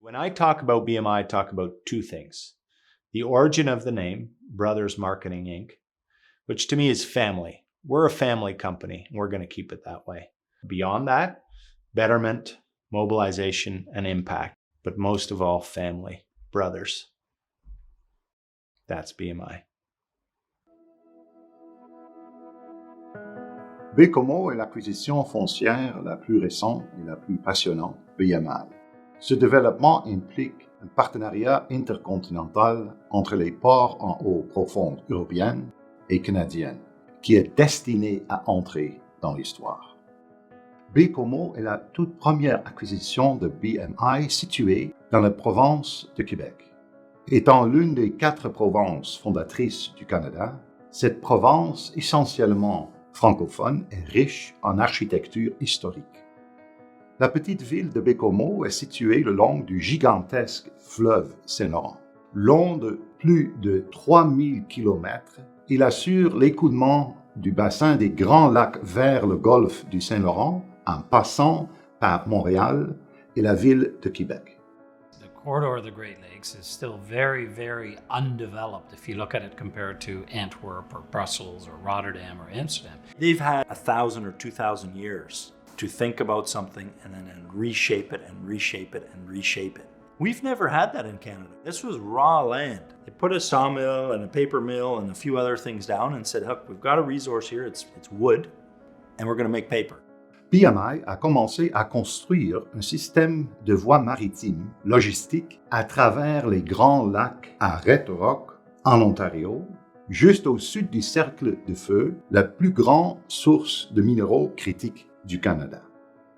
When I talk about BMI, I talk about two things. The origin of the name, Brothers Marketing Inc., which to me is family. We're a family company. We're going to keep it that way. Beyond that, betterment, mobilization, and impact. But most of all, family, brothers. That's BMI. Baie-Comeau est l'acquisition foncière la plus récente et la plus passionnante de BMI. Ce développement implique un partenariat intercontinental entre les ports en eau profonde européenne et canadienne, qui est destiné à entrer dans l'histoire. Baie-Comeau est la toute première acquisition de BMI située dans la province de Québec. Étant l'une des 4 provinces fondatrices du Canada, cette province essentiellement francophone est riche en architecture historique. La petite ville de Baie-Comeau est située le long du gigantesque fleuve Saint-Laurent. Long de plus de 3000 km, il assure l'écoulement du bassin des Grands Lacs vers le golfe du Saint-Laurent en passant par Montréal et la ville de Québec. The corridor of the Great Lakes is still very, very undeveloped if you look at it compared to Antwerp or Brussels or Rotterdam or Amsterdam. They've had 1,000 or 2,000 years to think about something and then reshape it and reshape it and reshape it. We've never had that in Canada. This was raw land. They put a sawmill and a paper mill and a few other things down and said, look, we've got a resource here, it's wood, and we're going to make paper. BMI a commencé à construire un système de voies maritimes logistiques à travers les Grands Lacs à Red Rock, en Ontario, juste au sud du Cercle de Feu, la plus grande source de minéraux critiques du Canada.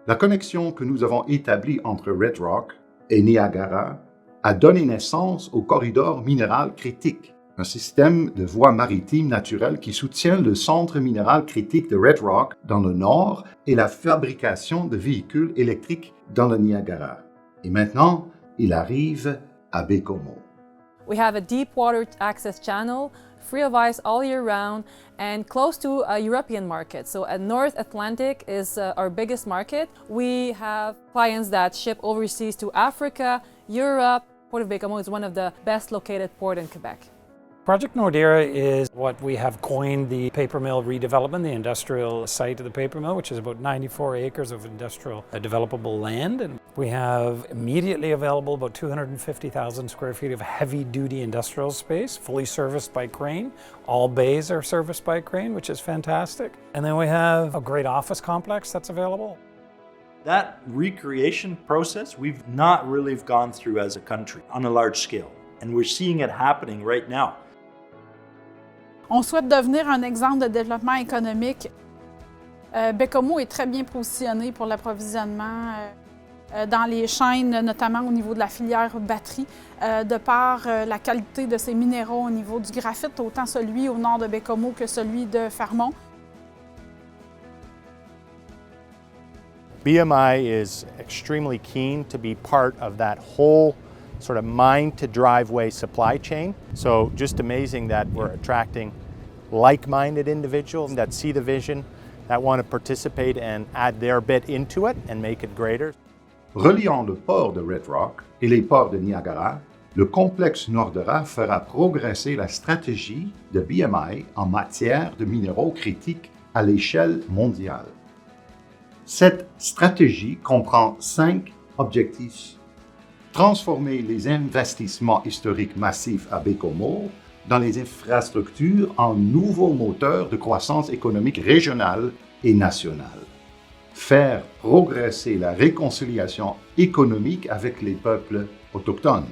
La connexion que nous avons établie entre Red Rock et Niagara a donné naissance au corridor minéral critique, un système de voies maritimes naturelles qui soutient le centre minéral critique de Red Rock dans le nord et la fabrication de véhicules électriques dans le Niagara. Et maintenant, il arrive à Baie-Comeau. We have a deep water access channel, free of ice all year round, and close to a European market. So North Atlantic is our biggest market. We have clients that ship overseas to Africa, Europe. Port of Baie-Comeau is one of the best located ports in Quebec. Project Nordera is what we have coined the paper mill redevelopment, the industrial site of the paper mill, which is about 94 acres of industrial developable land. And we have immediately available about 250,000 square feet of heavy-duty industrial space, fully serviced by crane. All bays are serviced by crane, which is fantastic. And then we have a great office complex that's available. That recreation process, we've not really gone through as a country on a large scale. And we're seeing it happening right now. On souhaite devenir un exemple de développement économique. Baie-Comeau est très bien positionné pour l'approvisionnement dans les chaînes, notamment au niveau de la filière batterie, de par la qualité de ses minéraux au niveau du graphite, autant celui au nord de Baie-Comeau que celui de Fermont. BMI is extremely keen to be part of that whole sort of mine to driveway supply chain. So just amazing that we're attracting like-minded individuals that see the vision, that want to participate and add their bit into it and make it greater. Reliant le port de Red Rock et les ports de Niagara, le complexe Nordera fera progresser la stratégie de BMI en matière de minéraux critiques à l'échelle mondiale. Cette stratégie comprend 5 objectifs. Transformer les investissements historiques massifs à Baie-Comeau dans les infrastructures en nouveaux moteurs de croissance économique régionale et nationale. Faire progresser la réconciliation économique avec les peuples autochtones.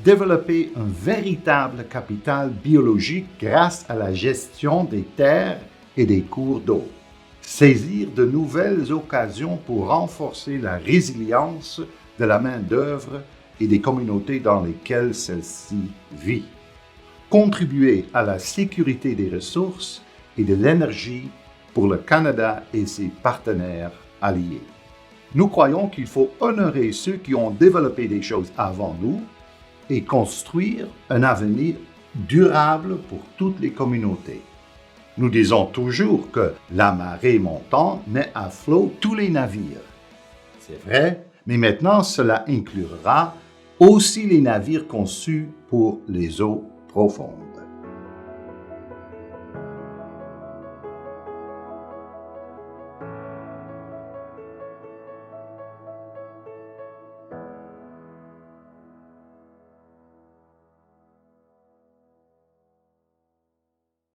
Développer un véritable capital biologique grâce à la gestion des terres et des cours d'eau. Saisir de nouvelles occasions pour renforcer la résilience de la main-d'œuvre et des communautés dans lesquelles celle-ci vit. Contribuer à la sécurité des ressources et de l'énergie pour le Canada et ses partenaires alliés. Nous croyons qu'il faut honorer ceux qui ont développé des choses avant nous et construire un avenir durable pour toutes les communautés. Nous disons toujours que la marée montante met à flot tous les navires. C'est vrai, mais maintenant cela inclura aussi les navires conçus pour les eaux profondes.